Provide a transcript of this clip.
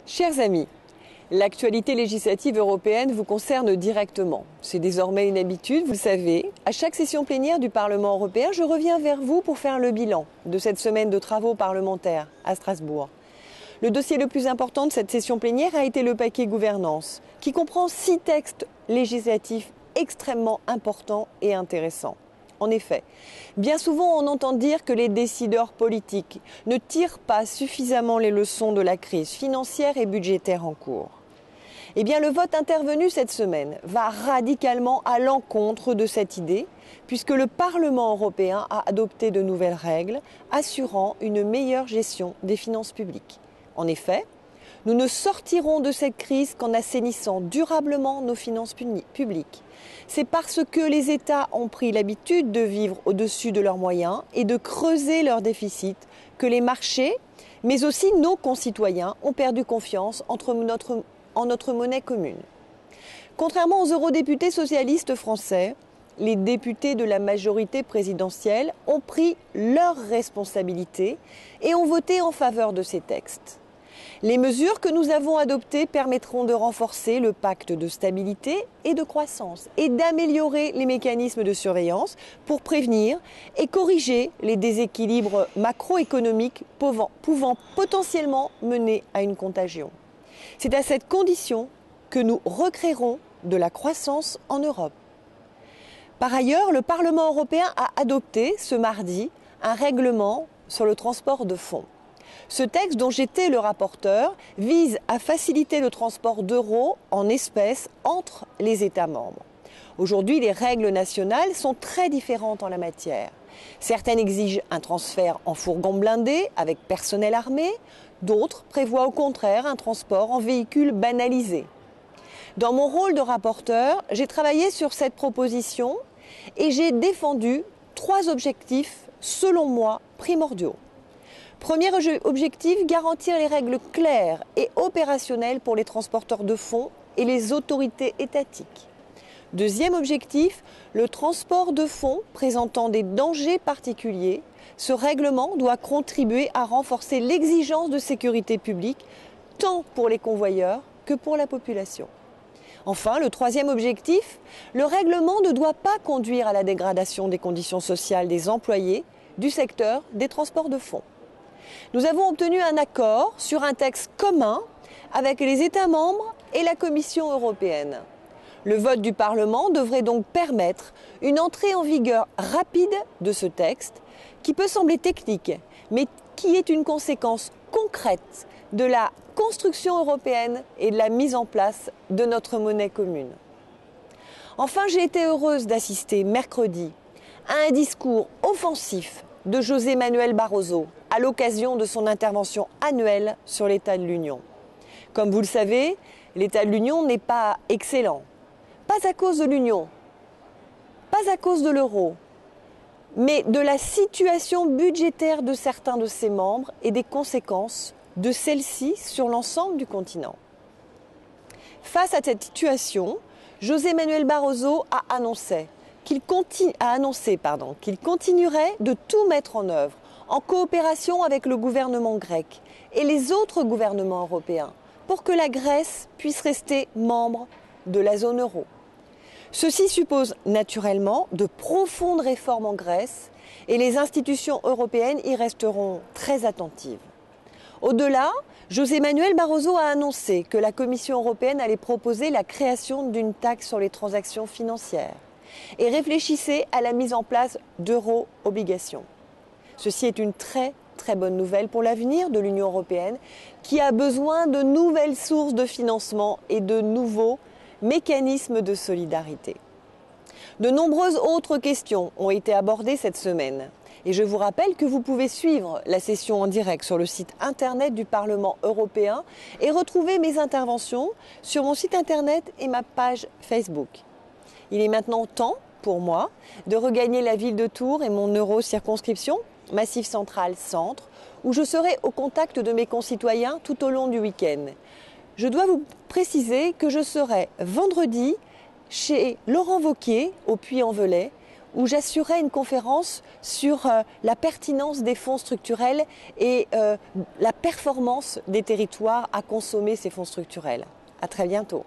Chers amis, l'actualité législative européenne vous concerne directement. C'est désormais une habitude, vous le savez. À chaque session plénière du Parlement européen, je reviens vers vous pour faire le bilan de cette semaine de travaux parlementaires à Strasbourg. Le dossier le plus important de cette session plénière a été le paquet gouvernance, qui comprend 6 textes législatifs extrêmement importants et intéressants. En effet, bien souvent on entend dire que les décideurs politiques ne tirent pas suffisamment les leçons de la crise financière et budgétaire en cours. Eh bien, le vote intervenu cette semaine va radicalement à l'encontre de cette idée, puisque le Parlement européen a adopté de nouvelles règles assurant une meilleure gestion des finances publiques. En effet, nous ne sortirons de cette crise qu'en assainissant durablement nos finances publiques. C'est parce que les États ont pris l'habitude de vivre au-dessus de leurs moyens et de creuser leurs déficits que les marchés, mais aussi nos concitoyens, ont perdu confiance en notre monnaie commune. Contrairement aux eurodéputés socialistes français, les députés de la majorité présidentielle ont pris leurs responsabilités et ont voté en faveur de ces textes. Les mesures que nous avons adoptées permettront de renforcer le pacte de stabilité et de croissance et d'améliorer les mécanismes de surveillance pour prévenir et corriger les déséquilibres macroéconomiques pouvant potentiellement mener à une contagion. C'est à cette condition que nous recréerons de la croissance en Europe. Par ailleurs, le Parlement européen a adopté ce mardi un règlement sur le transport de fonds. Ce texte, dont j'étais le rapporteur, vise à faciliter le transport d'euros en espèces entre les États membres. Aujourd'hui, les règles nationales sont très différentes en la matière. Certaines exigent un transfert en fourgon blindé avec personnel armé, d'autres prévoient au contraire un transport en véhicule banalisé. Dans mon rôle de rapporteur, j'ai travaillé sur cette proposition et j'ai défendu 3 objectifs, selon moi, primordiaux. Premier objectif, garantir les règles claires et opérationnelles pour les transporteurs de fonds et les autorités étatiques. Deuxième objectif, le transport de fonds présentant des dangers particuliers. Ce règlement doit contribuer à renforcer l'exigence de sécurité publique, tant pour les convoyeurs que pour la population. Enfin, le troisième objectif, le règlement ne doit pas conduire à la dégradation des conditions sociales des employés du secteur des transports de fonds. Nous avons obtenu un accord sur un texte commun avec les États membres et la Commission européenne. Le vote du Parlement devrait donc permettre une entrée en vigueur rapide de ce texte qui peut sembler technique, mais qui est une conséquence concrète de la construction européenne et de la mise en place de notre monnaie commune. Enfin, j'ai été heureuse d'assister mercredi à un discours offensif de José Manuel Barroso à l'occasion de son intervention annuelle sur l'état de l'Union. Comme vous le savez, l'état de l'Union n'est pas excellent. Pas à cause de l'Union, pas à cause de l'euro, mais de la situation budgétaire de certains de ses membres et des conséquences de celle-ci sur l'ensemble du continent. Face à cette situation, José Manuel Barroso a annoncé qu'il continuerait de tout mettre en œuvre en coopération avec le gouvernement grec et les autres gouvernements européens pour que la Grèce puisse rester membre de la zone euro. Ceci suppose naturellement de profondes réformes en Grèce et les institutions européennes y resteront très attentives. Au-delà, José Manuel Barroso a annoncé que la Commission européenne allait proposer la création d'une taxe sur les transactions financières et réfléchissait à la mise en place d'euro-obligations. Ceci est une très bonne nouvelle pour l'avenir de l'Union européenne qui a besoin de nouvelles sources de financement et de nouveaux mécanismes de solidarité. De nombreuses autres questions ont été abordées cette semaine et je vous rappelle que vous pouvez suivre la session en direct sur le site internet du Parlement européen et retrouver mes interventions sur mon site internet et ma page Facebook. Il est maintenant temps pour moi de regagner la ville de Tours et mon euro-circonscription, Massif Central Centre, où je serai au contact de mes concitoyens tout au long du week-end. Je dois vous préciser que je serai vendredi chez Laurent Wauquiez, au Puy-en-Velay, où j'assurais une conférence sur la pertinence des fonds structurels et la performance des territoires à consommer ces fonds structurels. À très bientôt.